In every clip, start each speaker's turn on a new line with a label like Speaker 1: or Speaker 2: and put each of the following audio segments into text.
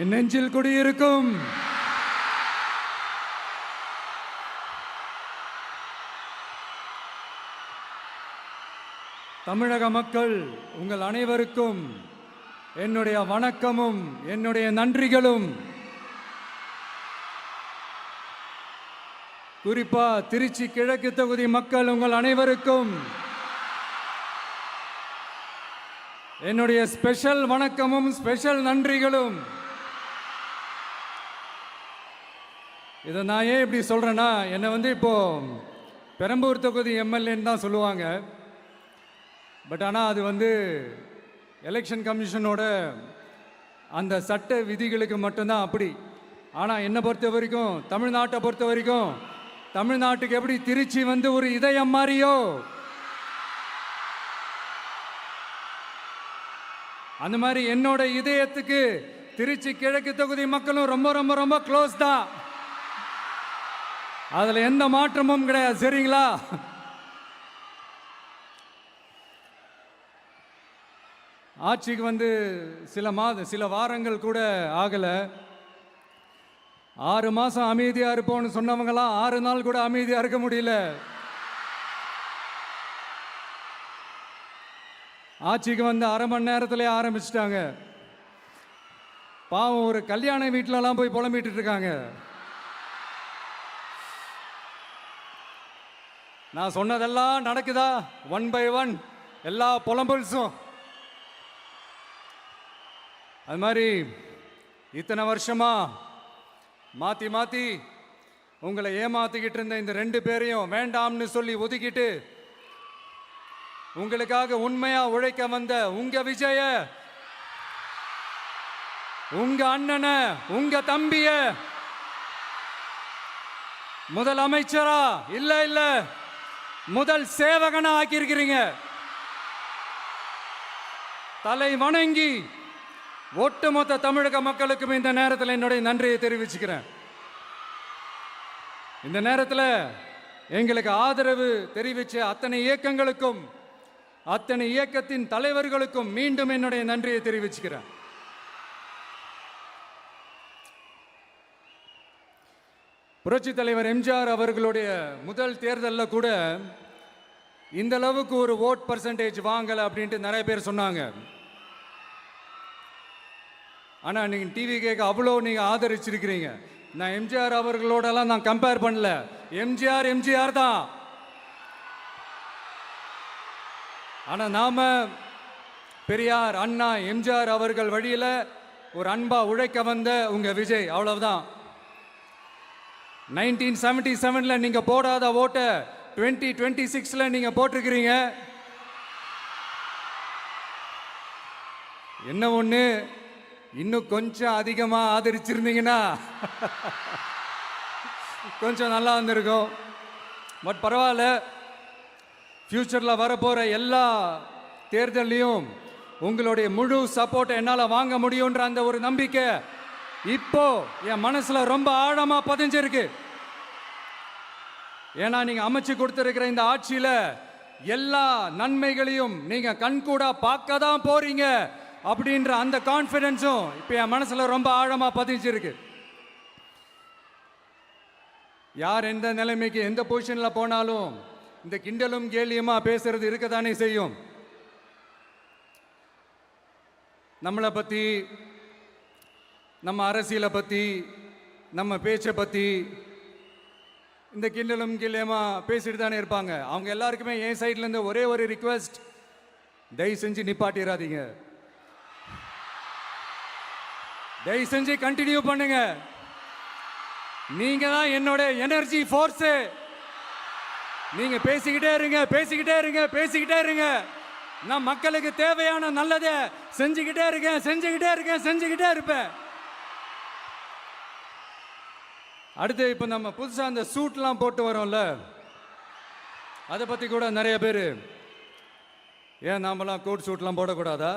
Speaker 1: என் நெஞ்சில் குடியிருக்கும் தமிழக மக்கள் உங்கள் அனைவருக்கும் என்னுடைய வணக்கமும் என்னுடைய நன்றிகளும். குறிப்பா திருச்சி கிழக்கு தொகுதி மக்கள் உங்கள் அனைவருக்கும் என்னுடைய ஸ்பெஷல் வணக்கமும் ஸ்பெஷல் நன்றிகளும். இதை நான் ஏன் இப்படி சொல்றேன்னா, என்னை இப்போ பெரம்பூர் தொகுதி எம்எல்ஏன்னு தான் சொல்லுவாங்க. பட் ஆனால் அது எலெக்ஷன் கமிஷனோட அந்த சட்ட விதிகளுக்கு மட்டும்தான் அப்படி. ஆனால் என்னை பொறுத்த வரைக்கும், தமிழ்நாட்டை பொறுத்த வரைக்கும், தமிழ்நாட்டுக்கு எப்படி திருச்சி ஒரு இதயம் மாறியோ, அந்த மாதிரி என்னோட இதயத்துக்கு திருச்சி கிழக்கு தொகுதி மக்களும் ரொம்ப ரொம்ப ரொம்ப க்ளோஸ் தான். அதில் எந்த மாற்றமும் கிடையாது. சரிங்களா? ஆட்சிக்கு சில வாரங்கள் கூட ஆகலை. 6 மாதம் அமைதியாக இருப்போம்னு சொன்னவங்களாம் 6 நாள் கூட அமைதியாக இருக்க முடியல. ஆட்சிக்கு 1/2 மணி நேரத்திலே ஆரம்பிச்சிட்டாங்க. பாவம், ஒரு கல்யாண வீட்டிலலாம் போய் புலம்பிட்டு இருக்காங்க. நான் சொன்னதெல்லாம் நடக்குதா? 1 by 1 எல்லா புலம்பல்ஸும். அது மாதிரி இத்தனை வருஷமா மாற்றி மாற்றி உங்களை ஏமாத்திக்கிட்டு இருந்த இந்த 2 பேரையும் வேண்டாம்னு சொல்லி ஒதுக்கிட்டு உங்களுக்காக உண்மையா உழைக்க வந்த உங்க விஜய, உங்க அண்ணனை, உங்க தம்பிய முதல் அமைச்சரா இல்ல முதல் சேவகனா ஆக்கியிருக்கிறீங்க. தலை வணங்கி ஒட்டுமொத்த தமிழக மக்களுக்கும் இந்த நேரத்தில் என்னுடைய நன்றியை தெரிவிச்சுக்கிறேன். இந்த நேரத்தில் எங்களுக்கு ஆதரவு தெரிவித்த அத்தனை இயக்கங்களுக்கும், அத்தனை இயக்கத்தின் தலைவர்களுக்கும் மீண்டும் என்னுடைய நன்றியை தெரிவிச்சுக்கிறேன். புரட்சி தலைவர் எம்ஜிஆர் அவர்களுடைய முதல் தேர்தலில் கூட இந்த அளவுக்கு ஒரு ஓட் பர்சன்டேஜ் வாங்கலை அப்படின்ட்டு நிறைய பேர் சொன்னாங்க. ஆனால் நீங்கள் டிவி கேட்க அவ்வளோ நீங்கள் ஆதரிச்சிருக்கிறீங்க. நான் எம்ஜிஆர் அவர்களோடலாம் நான் கம்பேர் பண்ணல. எம்ஜிஆர் தான். ஆனால் நாம பெரியார், அண்ணா, எம்ஜிஆர் அவர்கள் வழியில் ஒரு அன்பா உழைக்க வந்த உங்க விஜய், அவ்வளவுதான். 1977 நீங்க போடாத ஓட்டை 2026 நீங்க போட்டிருக்கிறீங்க. என்ன ஒண்ணு, இன்னும் கொஞ்சம் அதிகமா ஆதரிச்சிருந்தீங்கன்னா கொஞ்சம் நல்லா வந்திருக்கும். பட் பரவாயில்ல, ஃபியூச்சரில் வரப்போகிற எல்லா தேர்தலையும் உங்களுடைய முழு சப்போர்ட்டை என்னால் வாங்க முடியுன்ற அந்த ஒரு நம்பிக்கை இப்போ என் மனசில் ரொம்ப ஆழமாக பதிஞ்சிருக்கு. ஏன்னா நீங்கள் அமைச்சு கொடுத்துருக்கிற இந்த ஆட்சியில் எல்லா நன்மைகளையும் நீங்கள் கண்கூடா பார்க்க தான் போறீங்க அப்படின்ற அந்த கான்ஃபிடென்ஸும் இப்போ என் மனசில் ரொம்ப ஆழமாக பதிஞ்சிருக்கு. யார் எந்த நிலைமைக்கு எந்த பொசிஷனில் போனாலும் இந்த கிண்டலும் கேலியுமா பேசுறது இருக்கத்தானே செய்யும். நம்மளை பற்றி, நம்ம அரசியலை பற்றி, நம்ம பேச்சை பற்றி இந்த கிண்டலும் கேலியுமா பேசிட்டு தானே இருப்பாங்க. அவங்க எல்லாருக்குமே என் சைட்லேருந்து ஒரே ஒரு ரிக்வெஸ்ட், தயவு செஞ்சு நிப்பாட்டிடாதீங்க. தயவு செஞ்சு கண்டினியூ பண்ணுங்க. நீங்க தான் என்னோட எனர்ஜி ஃபோர்ஸ். நீங்க பேசிக்கிட்டே இருங்க. நான் மக்களுக்கு தேவையான நல்லதை செஞ்சுக்கிட்டே இருப்பேன். அடுத்து இப்போ நம்ம புதுசா அந்த சூட்லாம் போட்டு வரோம்ல, அதை பத்தி கூட நிறைய பேர், ஏன் நாமெல்லாம் கோட் சூட்லாம் போடக்கூடாதா?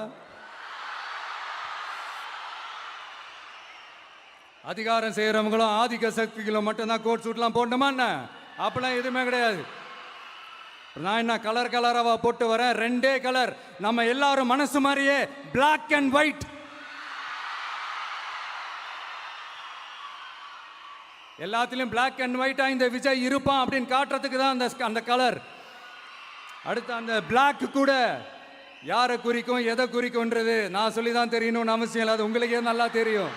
Speaker 1: அதிகாரம் செய்யறவங்களும் ஆதிக்க சக்திகளும் மட்டும்தான் கோட் சூட்லாம் போடணுமா என்ன? அப்பெல்லாம் எதுவுமே கிடையாது. நான் என்ன கலர் கலராக போட்டு வரேன், 2 கலர். நம்ம எல்லாரும் மனசு மாதிரியே பிளாக் அண்ட் ஒயிட். எல்லாத்திலும் பிளாக் அண்ட் ஒயிட்டா இந்த விஜய் இருப்பான் அப்படின்னு காட்டுறதுக்கு தான் அந்த கலர். அடுத்து அந்த பிளாக் கூட யாரை குறிக்கும் எதை குறிக்கும்ன்றது நான் சொல்லி தான் தெரியணும்னு அவசியம் இல்லை, அது உங்களுக்கே நல்லா தெரியும்.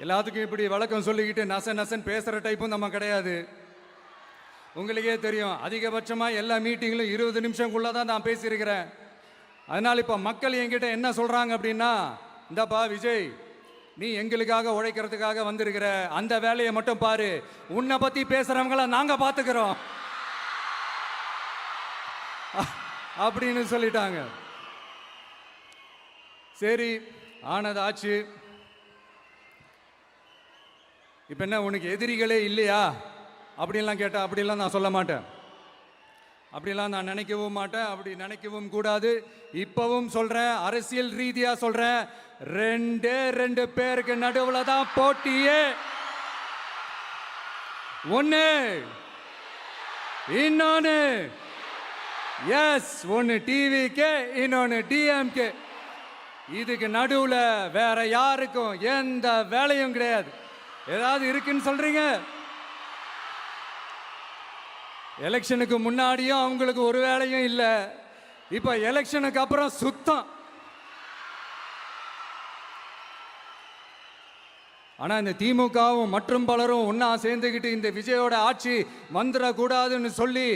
Speaker 1: எல்லாத்துக்கும் இப்படி வழக்கம் சொல்லிக்கிட்டு நசன் பேசுகிற டைப்பும் நம்ம கிடையாது. உங்களுக்கே தெரியும், அதிகபட்சமாக எல்லா மீட்டிங்களும் 20 நிமிஷம்குள்ளே தான் நான் பேசியிருக்கிறேன். அதனால் இப்போ மக்கள் என்கிட்ட என்ன சொல்கிறாங்க அப்படின்னா, இந்தப்பா விஜய், நீ எங்களுக்காக உழைக்கிறதுக்காக வந்திருக்கிற, அந்த வேலையை மட்டும் பாரு, உன்னை பற்றி பேசுகிறவங்கள நாங்கள் பார்த்துக்கிறோம் அப்படின்னு சொல்லிட்டாங்க. சரி, ஆனது ஆச்சு. இப்போ என்ன, உனக்கு எதிரிகளே இல்லையா அப்படின்லாம் கேட்டால் அப்படிலாம் நான் சொல்ல மாட்டேன், அப்படிலாம் நான் நினைக்கவும் மாட்டேன், அப்படி நினைக்கவும் கூடாது. இப்பவும் சொல்கிறேன், அரசியல் ரீதியாக சொல்கிறேன், 2 பேருக்கு நடுவில் தான் போட்டியே. ஒன்று இன்னொன்று, எஸ், ஒன்று டிவிக்கு, இன்னொன்று டிஎம்கே. இதுக்கு நடுவில் வேற யாருக்கும் எந்த வேலையும் கிடையாது. ஏதாவது இருக்குன்னு சொல்றீங்க? எலெக்ஷனுக்கு முன்னாடியும் அவங்களுக்கு ஒரு வேலையும் இல்லை, இப்ப எலெக்ஷனுக்கு அப்புறம் சுத்தம். ஆனா இந்த திமுகவும் மற்றும் பலரும் ஒன்னா சேர்ந்துக்கிட்டு இந்த விஜயோட ஆட்சி வந்துடக்கூடாதுன்னு சொல்லி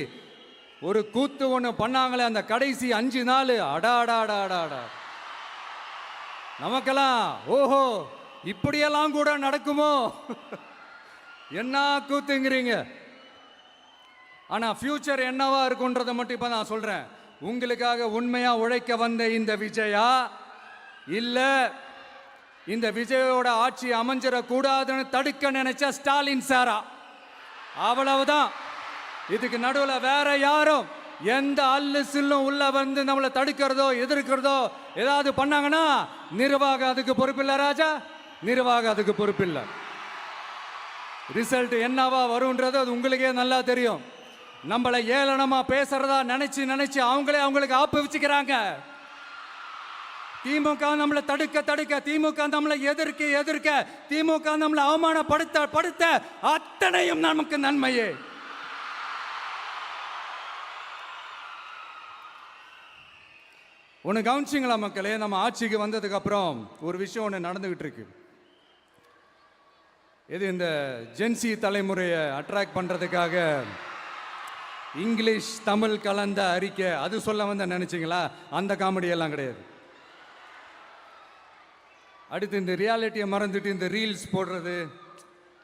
Speaker 1: ஒரு கூத்து ஒன்று பண்ணாங்களே, அந்த கடைசி 5 நாள், அடாடாடாடாடா, நமக்கெல்லாம் ஓஹோ இப்படியெல்லாம் கூட நடக்குமோ என்ன கூத்துங்கிறீங்க. ஆனா ஃபியூச்சர் என்னவா இருக்குன்றதை மட்டும் இப்ப நான் சொல்றேன். உங்களுக்காக உண்மையா உழைக்க வந்த இந்த விஜயா, இல்ல இந்த விஜயோட ஆட்சி அமைஞ்சிடக்கூடாதுன்னு தடுக்க நினைச்ச ஸ்டாலின் சாரா, அவ்வளவுதான். இதுக்கு நடுவில் வேற யாரும் எந்த அல்லு சில்லும் உள்ள வந்து நம்மளை தடுக்கிறதோ எதிர்க்கிறதோ ஏதாவது பண்ணாங்கன்னா நிர்வாகம் அதுக்கு பொறுப்பில்லை ராஜா, நிர்வாகம் அதுக்கு பொறுப்பில்லை. ரிசல்ட் என்னவா வரும்ன்றது அது உங்களுக்கே நல்லா தெரியும். நம்மளை ஏளனமா பேசுறதா நினைச்சு அவங்களுக்கு ஆப்பு வச்சுக்கிறாங்க. திமுக நம்மளை தடுக்க, திமுக நம்மளை எதிர்க்க, திமுக நம்மளை அவமானப்படுத்த அத்தனையும் நமக்கு நன்மையே. ஒன்று கவனிச்சிங்களா மக்களே, நம்ம ஆட்சிக்கு வந்ததுக்கு அப்புறம் ஒரு விஷயம் ஒன்று நடந்துகிட்டு இருக்கு. இது இந்த ஜென்சி தலைமுறையை அட்ராக்ட் பண்றதுக்காக இங்கிலீஷ் தமிழ் கலந்த அறிக்கை அது சொல்ல வந்த நினைச்சிங்களா? அந்த காமெடி எல்லாம் கிடையாது. அடுத்து இந்த ரியாலிட்டியை மறந்துட்டு இந்த ரீல்ஸ் போடுறது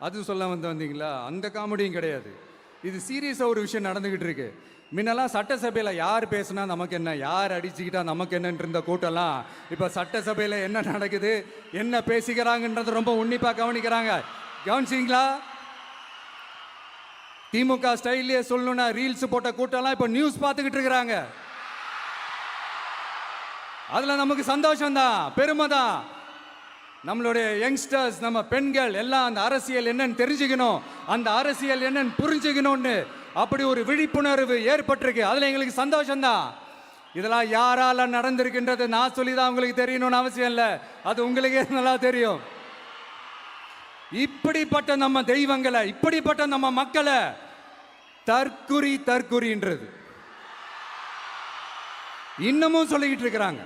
Speaker 1: அது சொல்ல வந்தீங்களா? அந்த காமெடியும் கிடையாது. இது சீரியஸாக ஒரு விஷயம் நடந்துகிட்டு இருக்கு. முன்னெல்லாம் சட்டசபையில் யார் பேசுனா நமக்கு என்ன, யார் அடிச்சுக்கிட்டா நமக்கு என்னன்னு இருந்த கூட்டம்லாம் இப்போ சட்டசபையில் என்ன நடக்குது, என்ன பேசிக்கிறாங்கன்றது ரொம்ப உன்னிப்பாக கவனிக்கிறாங்க. கவனிச்சிங்களா? திமுக ஸ்டைல்லே சொல்லணும்னா ரீல்ஸ் போட்ட கூட்டம்லாம் இப்போ நியூஸ் பார்த்துக்கிட்டு இருக்கிறாங்க. அதில் நமக்கு சந்தோஷம் தான், பெருமை தான். நம்மளுடைய யங்ஸ்டர்ஸ், நம்ம பெண்கள் எல்லாம் அந்த அரசியல் என்னன்னு தெரிஞ்சுக்கணும், அந்த அரசியல் என்னன்னு புரிஞ்சுக்கணும்னு அப்படி ஒரு விழிப்புணர்வு ஏற்பட்டிருக்கு. அதில் எங்களுக்கு சந்தோஷம்தான். இதெல்லாம் யாரால நடந்திருக்கின்றது நான் சொல்லி தான் உங்களுக்கு தெரியணும்னு அவசியம் இல்லை, அது உங்களுக்கே நல்லா தெரியும். இப்படிப்பட்ட நம்ம தெய்வங்களை, இப்படிப்பட்ட நம்ம மக்களை தற்குறின்றது இன்னமும் சொல்லிக்கிட்டு இருக்கிறாங்க.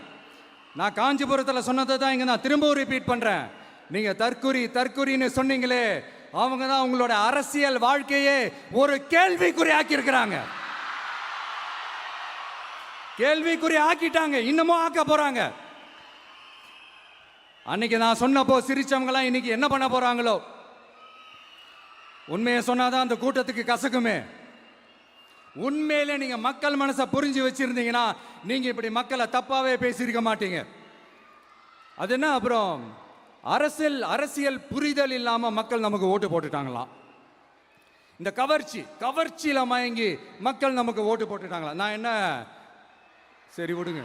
Speaker 1: நான் காஞ்சிபுரத்தில் சொன்னதை தான் இங்கே நான் திரும்பவும் ரிப்பீட் பண்ணுறேன். நீங்கள் தற்குறின்னு சொன்னீங்களே, அவங்க தான் உங்களோட அரசியல் வாழ்க்கையே ஒரு கேள்விக்குறி ஆக்கியிருக்கிறாங்க. கேள்விக்குறி ஆக்கிட்டாங்க, இன்னமும் ஆக்க போறாங்க. அன்னைக்கு நான் சொன்னப்போ சிரிச்சவங்களாம் இன்னைக்கு என்ன பண்ண போறாங்களோ. உண்மையை சொன்னாதான் அந்த கூட்டத்துக்கு கசக்குமே. உண்மையிலே நீங்க மக்கள் மனசை புரிஞ்சு வச்சிருந்தீங்கன்னா நீங்க இப்படி மக்களை தப்பாவே பேசியிருக்க மாட்டீங்க. அது என்ன, அப்புறம் அரசியல் புரிதல் இல்லாம மக்கள் நமக்கு ஓட்டு போட்டுட்டாங்களாம். இந்த கவர்ச்சியில மயங்கி மக்கள் நமக்கு ஓட்டு போட்டுட்டாங்களா? நான் என்ன, சரி விடுங்க.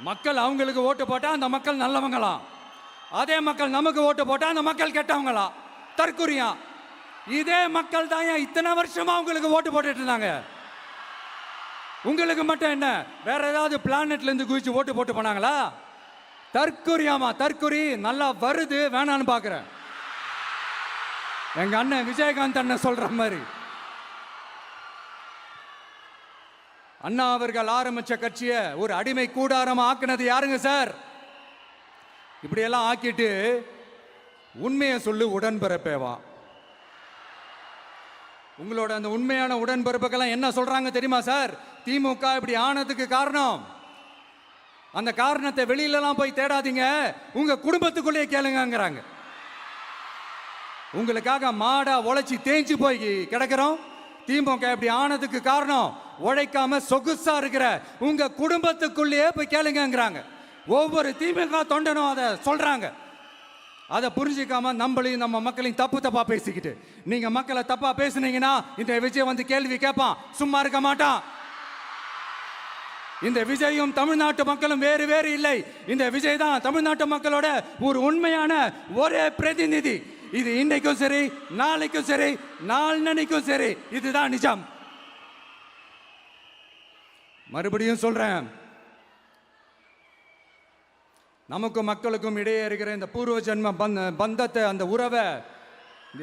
Speaker 1: மக்கள் அவங்களுக்கு ஓட்டு போட்டா அந்த மக்கள் நல்லவங்களாம், அதே மக்கள் நமக்கு ஓட்டு போட்டா அந்த மக்கள் கெட்டவங்களா, தற்குறியா. இதே மக்கள் தான் இத்தனை வருஷமா அவங்களுக்கு ஓட்டு போட்டுட்டு இருந்தாங்க. உங்களுக்கு மட்டும் என்ன, வேற ஏதாவது பிளானட்ல இருந்து குதிச்சு ஓட்டு போட்டு போனாங்களா? தற்கொரியாமா, தற்கொரி நல்லா வருது, வேணான்னு பாக்குறேன். எங்க அண்ணன் விஜயகாந்த் அண்ணன் சொல்ற மாதிரி, அண்ணா அவர்கள் ஆரம்பிச்ச கட்சியை ஒரு அடிமை கூடாரமா ஆக்குனது யாருங்க சார்? இப்படியெல்லாம் ஆக்கிட்டு உண்மையை சொல்லு உடன்பிறப்பேவா. உங்களோட அந்த உண்மையான உடன்பிறப்புக்கெல்லாம் என்ன சொல்றாங்க தெரியுமா சார்? திமுக இப்படி ஆனதுக்கு காரணம், அந்த காரணத்தை வெளியிலலாம் போய் தேடாதீங்க, உங்க குடும்பத்துக்குள்ளேயே கேளுங்கிறாங்க. உங்களுக்காக மாடா உழைச்சி தேஞ்சு போய் கிடக்கிறோம். திமுக இப்படி ஆனதுக்கு காரணம் உழைக்காம சொகுசா இருக்கிற உங்க குடும்பத்துக்குள்ளேயே போய் கேளுங்கிறாங்க. ஒவ்வொரு திமுக தொண்டனும் அதை சொல்றாங்க. அதை புரிஞ்சிக்காம நம்மளையும் நம்ம மக்களையும் தப்பா பேசிக்கிட்டு, நீங்க மக்களை தப்பா பேசுனீங்கன்னா இந்த விஜய் வந்து கேள்வி கேட்பான், சும்மா இருக்க மாட்டான். இந்த விஜயும் தமிழ்நாட்டு மக்களும் வேறு வேறு இல்லை. இந்த விஜய் தான் தமிழ்நாட்டு மக்களோட ஒரு உண்மையான ஒரே பிரதிநிதி. இது இன்னைக்கும் சரி, நாளைக்கும் சரி, நாளன்னைக்கும் சரி, இதுதான் நிஜம். மறுபடியும் சொல்றேன், நமக்கும் மக்களுக்கும் இடையே இருக்கிற இந்த பூர்வ ஜென்ம பந்தத்தை, அந்த உறவை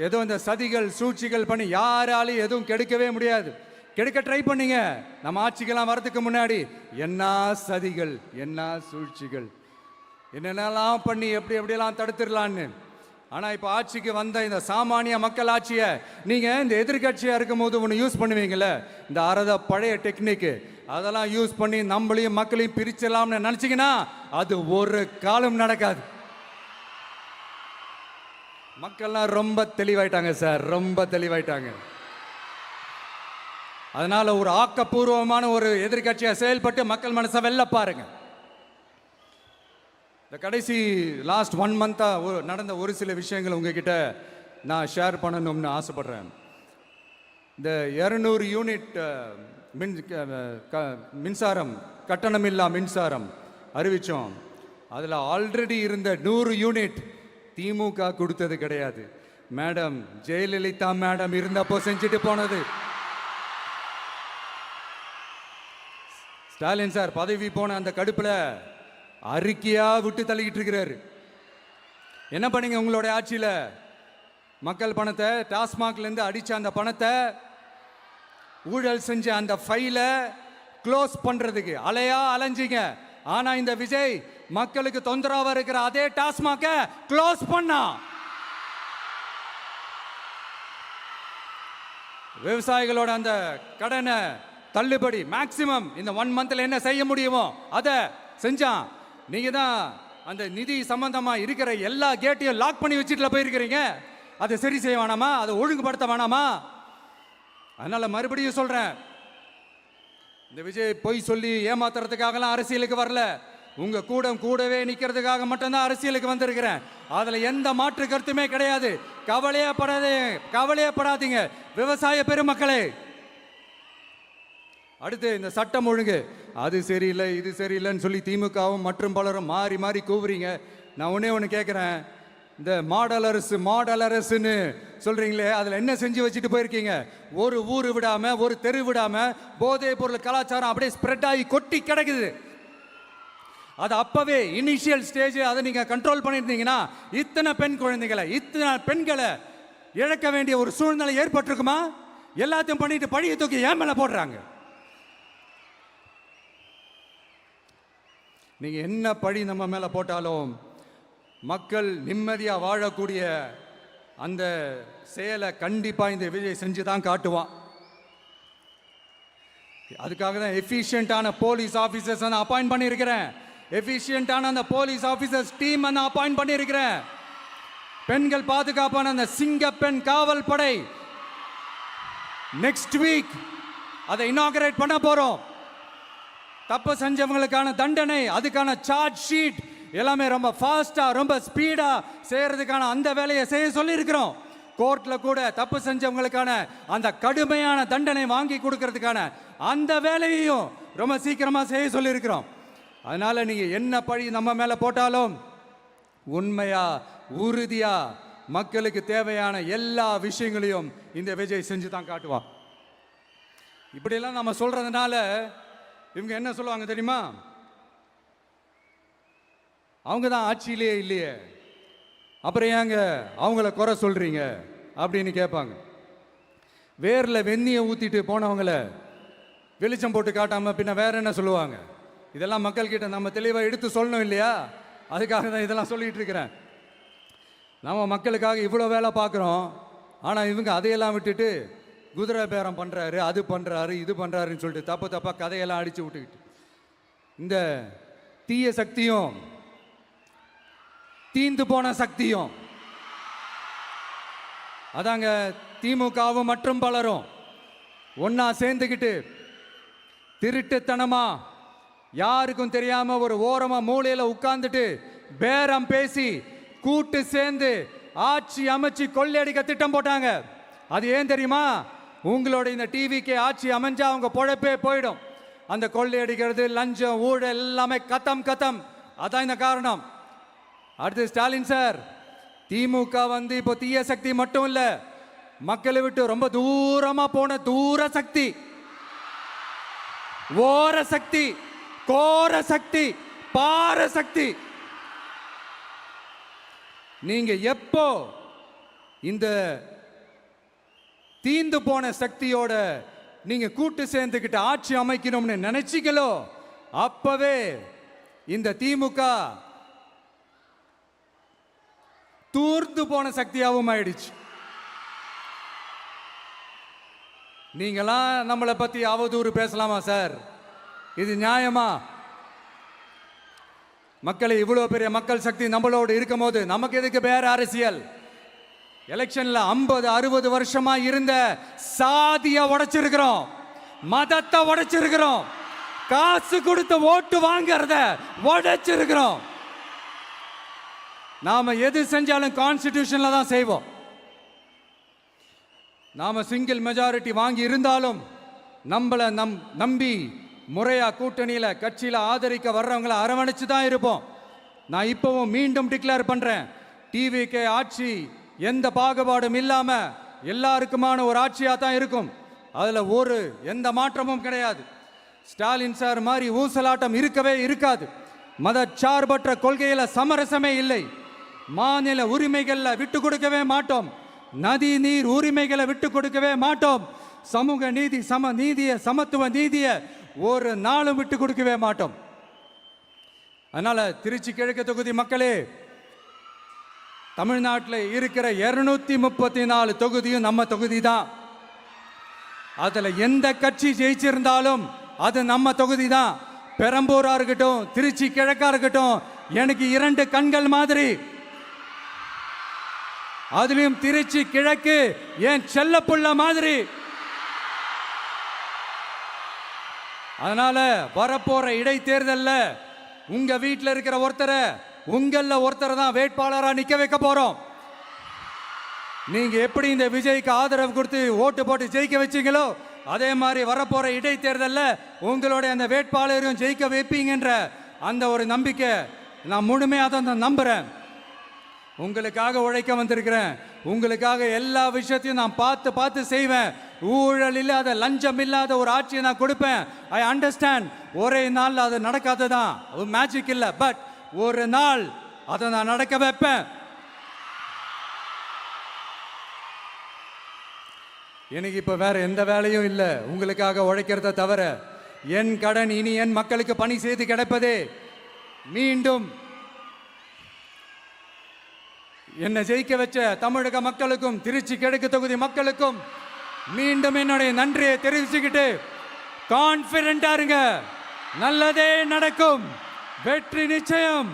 Speaker 1: ஏதோ இந்த சதிகள் சூழ்ச்சிகள் பண்ணி யாராலையும் எதுவும் கெடுக்கவே முடியாது. கெடுக்க ட்ரை பண்ணீங்க, நம்ம ஆட்சிக்கெல்லாம் வரதுக்கு முன்னாடி என்ன சதிகள், என்ன சூழ்ச்சிகள், என்னென்னலாம் பண்ணி எப்படியெல்லாம் தடுத்துடலான்னு. ஆனால் இப்போ ஆட்சிக்கு வந்த இந்த சாமானிய மக்கள் ஆட்சியை நீங்கள் இந்த எதிர்கட்சியாக இருக்கும் போது ஒன்று யூஸ் பண்ணுவீங்கள்ல, இந்த அறத பழைய டெக்னிக்கு, அதெல்லாம் யூஸ் பண்ணி நம்மளையும் மக்களையும் பிரிச்சிடலாம்னு நினச்சிங்கன்னா அது ஒரு காலம் நடக்காது. மக்கள்லாம் ரொம்ப தெளிவாயிட்டாங்க சார், ரொம்ப தெளிவாயிட்டாங்க. அதனால ஒரு ஆக்கப்பூர்வமான ஒரு எதிர்கட்சியை செயல்பட்டு மக்கள் மனசை வெல்ல பாருங்க. இந்த கடைசி லாஸ்ட் 1 மந்த்தா நடந்த ஒரு சில விஷயங்கள் உங்ககிட்ட நான் ஷேர் பண்ணணும்னு ஆசைப்படுறேன். இந்த 200 யூனிட் மின்சாரம், கட்டணமில்லா மின்சாரம் அறிவிச்சோம். அதில் ஆல்ரெடி இருந்த 100 யூனிட் திமுக கொடுத்தது கிடையாது. மேடம் ஜெயலலிதா மேடம் இருந்தப்போ செஞ்சுட்டு போனது. ஸ்டாலின் சார் பதவி போன அந்த கடுப்புல அறிக்கையா விட்டு தள்ளிக்கிட்டு இருக்கிறாரு. என்ன பண்ணீங்க உங்களோட ஆட்சியில? மக்கள் பணத்தை, டாஸ்மாக்ல இருந்து அடிச்ச அந்த பணத்தை, ஊழல் செஞ்ச அந்த ஃபைலை க்ளோஸ் பண்றதுக்கு அலையா அலைஞ்சிங்க. ஆனா இந்த விஜய் மக்களுக்கு தொந்தரவா இருக்கிற அதே டாஸ்மாக க்ளோஸ் பண்ணா. விவசாயிகளோட அந்த கடனை தள்ளுபடி மேக்சிமம் இந்த 1 மந்த்ல என்ன செய்ய முடியுமோ அதை செஞ்சான். நீங்க தான் அந்த நிதி சம்பந்தமா இருக்கிற எல்லா கேட்டையும் லாக் பண்ணி வச்சுட்டு போயிருக்கிறீங்க. அதை சரி செய்ய வேணாமா? அதை ஒழுங்குபடுத்த வேணாமா? அதனால மறுபடியும் சொல்றேன், இந்த விஜய் பொய் சொல்லி ஏமாத்துறதுக்காகலாம் அரசியலுக்கு வரல. உங்க கூடவே நிக்கிறதுக்காக மட்டும்தான் அரசியலுக்கு வந்திருக்கிறேன். அதுல எந்த மாற்று கருத்துமே கிடையாது. கவலையப்படாதீங்க விவசாய பெருமக்களே. அடுத்து இந்த சட்டம் ஒழுங்கு, அது சரியில்லை இது சரியில்லைன்னு சொல்லி திமுகவும் மற்றும் பலரும் மாறி மாறி கூவுறீங்க. நான் ஒன்று கேட்குறேன், இந்த மாடல் அரசுன்னு சொல்றீங்களே, அதில் என்ன செஞ்சு வச்சுட்டு போயிருக்கீங்க? ஒரு ஊர் விடாம, ஒரு தெரு விடாம போதைப் பொருள் கலாச்சாரம் அப்படியே ஸ்ப்ரெட் ஆகி கொட்டி கிடக்குது. அது அப்பவே இனிஷியல் ஸ்டேஜ் அதை நீங்க கண்ட்ரோல் பண்ணியிருந்தீங்கன்னா இத்தனை பெண்களை இழக்க வேண்டிய ஒரு சூழ்நிலை ஏற்பட்டிருக்குமா? எல்லாத்தையும் பண்ணிட்டு பழிய தூக்கி ஏன் மேல போடுறாங்க. நீங்க என்ன பழி நம்ம மேல போட்டாலும் மக்கள் நிம்மதியா வாழக்கூடிய அந்த செயலை கண்டிப்பா இந்த விஜய் செஞ்சு தான் காட்டுவான். அதுக்காக தான் எஃபிஷியன்டான போலீஸ் ஆஃபீஸர்ஸ் நான் அப்பாயிண்ட் பண்ணியிருக்கிறேன். எஃபிஷியன்டான அந்த போலீஸ் ஆஃபீஸர்ஸ் டீம் நான் அப்பாயிண்ட் பண்ணியிருக்கிறேன். பெண்கள் பாதுகாப்பான அந்த சிங்கப்பெண் காவல் படை நெக்ஸ்ட் வீக் அதை இனாகரேட் பண்ண போறோம். தப்பு செஞ்சவங்களுக்கான தண்டனை, அதுக்கான சார்ஜ் ஷீட் எல்லாமே ரொம்ப ஃபாஸ்டா, ரொம்ப ஸ்பீடா செய்யறதுக்கான அந்த வேலையை செய்ய சொல்லி இருக்கிறோம். கோர்ட்ல கூட தப்பு செஞ்சவங்களுக்கான அந்த கடுமையான தண்டனை வாங்கி கொடுக்கறதுக்கான அந்த வேலையையும் ரொம்ப சீக்கிரமா செய்ய சொல்லி இருக்கிறோம். அதனால நீங்க என்ன பழி நம்ம மேல போட்டாலும் உண்மையா உறுதியா மக்களுக்கு தேவையான எல்லா விஷயங்களையும் இந்த விஜய் செஞ்சு தான் காட்டுவான். இப்படியெல்லாம் நம்ம சொல்றதுனால இவங்க என்ன சொல்லுவாங்க தெரியுமா? அவங்க தான் ஆட்சியிலே இல்லையே, அப்புறம் ஏங்க அவங்கள குறை சொல்றீங்க அப்படின்னு கேட்பாங்க. வேரில் வெந்நியை ஊற்றிட்டு போனவங்கள வெளிச்சம் போட்டு காட்டாமல் பின்ன வேற என்ன சொல்லுவாங்க? இதெல்லாம் மக்கள்கிட்ட நம்ம தெளிவாக எடுத்து சொல்லணும் இல்லையா? அதுக்காக தான் இதெல்லாம் சொல்லிட்டு இருக்கிறேன். நம்ம மக்களுக்காக இவ்வளோ வேலை பார்க்குறோம், ஆனால் இவங்க அதையெல்லாம் விட்டுட்டு குதிரை பேரம் பண்ணுறாரு, அது பண்ணுறாரு, இது பண்ணுறாருன்னு சொல்லிட்டு தப்பு தப்பாக கதையெல்லாம் அடித்து விட்டுக்கிட்டு இந்த தீய சக்தியும் தீந்து போன சக்தியும் அதாங்க திமுகவும் மற்றும் பலரும் ஒன்னா சேர்ந்துக்கிட்டு திருட்டுத்தனமா யாருக்கும் தெரியாம ஒரு ஓரமா மூலையில உட்கார்ந்துட்டு பேரம் பேசி கூட்டு சேர்ந்து ஆட்சி அமைச்சு கொள்ளையடிக்க திட்டம் போட்டாங்க. அது ஏன் தெரியுமா? உங்களோட இந்த டிவிக்கு ஆட்சி அமைஞ்சா அவங்க பொழப்பே போயிடும். அந்த கொள்ளையடிக்கிறது, லஞ்சம், ஊழல் எல்லாமே கத்தம் கத்தம். அதான் இந்த காரணம். அடுத்து ஸ்டாலின் சார், திமுக வந்து இப்போ தீய சக்தி மட்டும் இல்ல, மக்களை விட்டு ரொம்ப தூரமா போன தூர சக்தி, ஓர சக்தி, கோர சக்தி, பார சக்தி. நீங்க எப்போ இந்த தீந்து போன சக்தியோட நீங்க கூட்டு சேர்ந்துக்கிட்டு ஆட்சி அமைக்கணும்னு நினைச்சீங்களோ, அப்பவே இந்த திமுக தூர்ந்து போன சக்தியாகவும் ஆயிடுச்சு. நீங்களாம் நம்மளை பத்தி அவதூறு பேசலாமா சார்? இது நியாயமா? மக்களை இவ்வளவு பெரிய மக்கள் சக்தி நம்மளோடு இருக்கும் போது நமக்கு எதுக்கு வேற அரசியல்? எலெக்ஷன்ல 50-60 வருஷமா இருந்த சாதிய உடைச்சிருக்கிறோம், மதத்தை உடைச்சிருக்கிறோம், காசு கொடுத்து ஓட்டு வாங்கறத உடைச்சிருக்கிறோம். நாம எது செஞ்சாலும் கான்ஸ்டிடியூஷன்ல தான் செய்வோம். நாம சிங்கிள் மெஜாரிட்டி வாங்கி இருந்தாலும் நம்மளை நம்பி முறையா கூட்டணியில கட்சியில ஆதரிக்க வர்றவங்களை அரவணைச்சு தான் இருப்போம். நான் இப்பவும் மீண்டும் டிக்ளேர் பண்றேன், டிவிகே ஆட்சி எந்த பாகுபாடும் இல்லாம எல்லாருக்குமான ஒரு ஆட்சியா தான் இருக்கும். அதுல எந்த மாற்றமும் கிடையாது. ஸ்டாலின் சார் மாதிரி ஊசலாட்டம் இருக்கவே இருக்காது. மதச்சார்பற்ற கொள்கையில சமரசமே இல்லை. மாநில உரிமைகளை விட்டு கொடுக்கவே மாட்டோம். நதி நீர் உரிமைகளை விட்டு கொடுக்கவே மாட்டோம். சமூக நீதி, சம நீதிய, சமத்துவ நீதிய ஒரு நாளும் விட்டு கொடுக்கவே மாட்டோம். அதனால திருச்சி கிழக்கு தொகுதி மக்களே, தமிழ்நாட்டில் இருக்கிற 234 தொகுதியும் நம்ம தொகுதி தான். அதுல எந்த கட்சி ஜெயிச்சிருந்தாலும் அது நம்ம தொகுதி தான். பெரம்பூரா இருக்கட்டும், திருச்சி கிழக்கா இருக்கட்டும், எனக்கு 2 கண்கள் மாதிரி. அதுலயும் திருச்சி கிழக்கு என் செல்ல புள்ள மாதிரி. அதனால வரப்போற இடைத்தேர்தல்ல உங்க வீட்டில் இருக்கிற ஒருத்தரை, உங்கள ஒருத்தரை தான் வேட்பாளரா நிக்க வைக்க போறோம். நீங்க எப்படி இந்த விஜய்க்கு ஆதரவு கொடுத்து ஓட்டு போட்டு ஜெயிக்க வச்சீங்களோ, அதே மாதிரி வரப்போற இடைத்தேர்தல்ல உங்களுடைய அந்த வேட்பாளரையும் ஜெயிக்க வைப்பீங்கன்ற அந்த ஒரு நம்பிக்கை நான் முழுமையாக தான் நம்புறேன். உங்களுக்காக உழைக்க வந்திருக்கிறேன். உங்களுக்காக எல்லா விஷயத்தையும் நான் பார்த்து பார்த்து செய்வேன். ஊழல் இல்லாத, லஞ்சம் இல்லாத ஒரு ஆட்சியை நான் கொடுப்பேன். I understand. ஒரே நாள் அது நடக்காததான், மேஜிக் இல்லை. பட் ஒரு நாள் அதை நான் நடக்க வைப்பேன். எனக்கு இப்ப வேற எந்த வேலையும் இல்லை உங்களுக்காக உழைக்கிறத தவிர. என் கடன் இனி என் மக்களுக்கு பணி செய்து கிடைப்பதே. மீண்டும் என்னை ஜெயிக்க வச்ச தமிழக மக்களுக்கும் திருச்சி கிழக்கு தொகுதி மக்களுக்கும் மீண்டும் என்னுடைய நன்றியை தெரிவிச்சுக்கிட்டு கான்பிடண்டா இருங்க, நல்லதே நடக்கும், வெற்றி நிச்சயம்.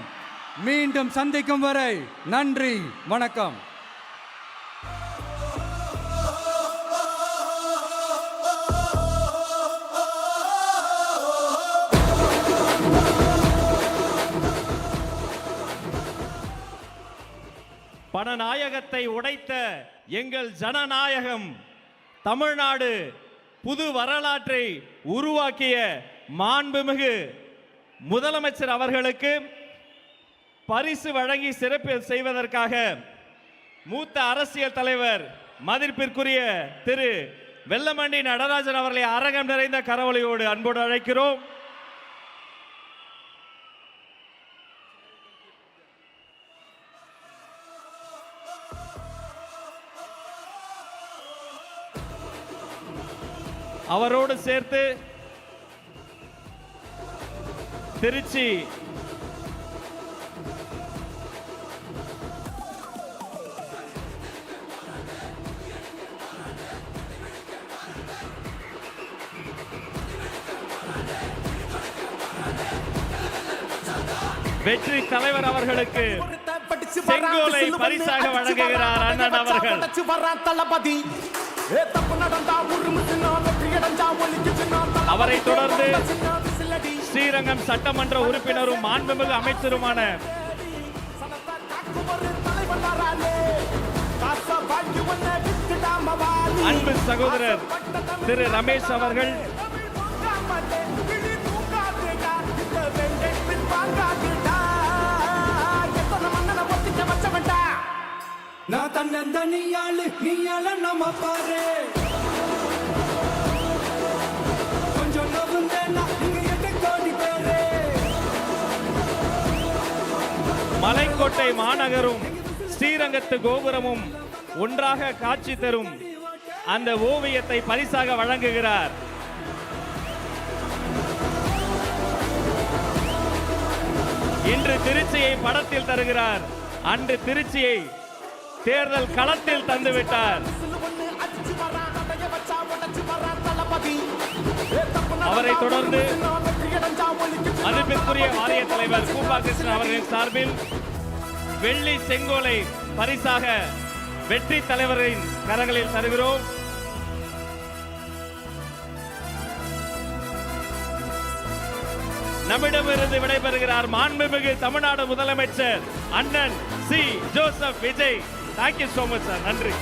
Speaker 1: மீண்டும் சந்திக்கும் வரை நன்றி, வணக்கம்.
Speaker 2: பணநாயகத்தை உடைத்த எங்கள் ஜனநாயகம் தமிழ்நாடு புது வரலாற்றை உருவாக்கிய மாண்புமிகு முதலமைச்சர் அவர்களுக்கு பரிசு வழங்கி சிறப்பு செய்வதற்காக மூத்த அரசியல் தலைவர் மதிப்பிற்குரிய திரு வெல்லமண்டி நடராஜன் அவர்களை அரங்கம் நிறைந்த கரவொலியோடு அன்போடு அழைக்கிறோம். அவரோடு சேர்த்து திருச்சி வெற்றி தலைவர் அவர்களுக்கு செங்கோலை பரிசாக வழங்குகிறார் அண்ணன் அவர்கள். அவரை தொடர்ந்து ஸ்ரீரங்கம் சட்டமன்ற உறுப்பினரும் மாண்புமிகு அமைச்சருமான அன்பு சகோதரர் திரு ரமேஷ் அவர்கள்
Speaker 3: நான் தன்னந்தனியாளு நீயால நம்ம பாரு கொஞ்சம் நவுந்தேன்னா இங்க 8 கோடி பேரு.
Speaker 2: மலைக்கோட்டை மாநகரும் ஸ்ரீரங்கத்து கோபுரமும் ஒன்றாக காட்சி தரும் அந்த ஓவியத்தை பரிசாக வழங்குகிறார். இன்று திருச்சியை படத்தில் தருகிறார், அன்று திருச்சியை தேர்தல் களத்தில் தந்துவிட்டார். அவரை தொடர்ந்து மதிப்பிற்குரிய வாரிய தலைவர் கூபா கிருஷ்ணன் அவர்களின் சார்பில் வெள்ளி செங்கோலை பரிசாக வெற்றி தலைவரின் கரங்களில் தருகிறோம். நம்மிடமிருந்து விடைபெறுகிறார் மாண்புமிகு தமிழ்நாடு முதலமைச்சர் அண்ணன் C. Joseph Vijay. Thank you so much sir. நன்றி.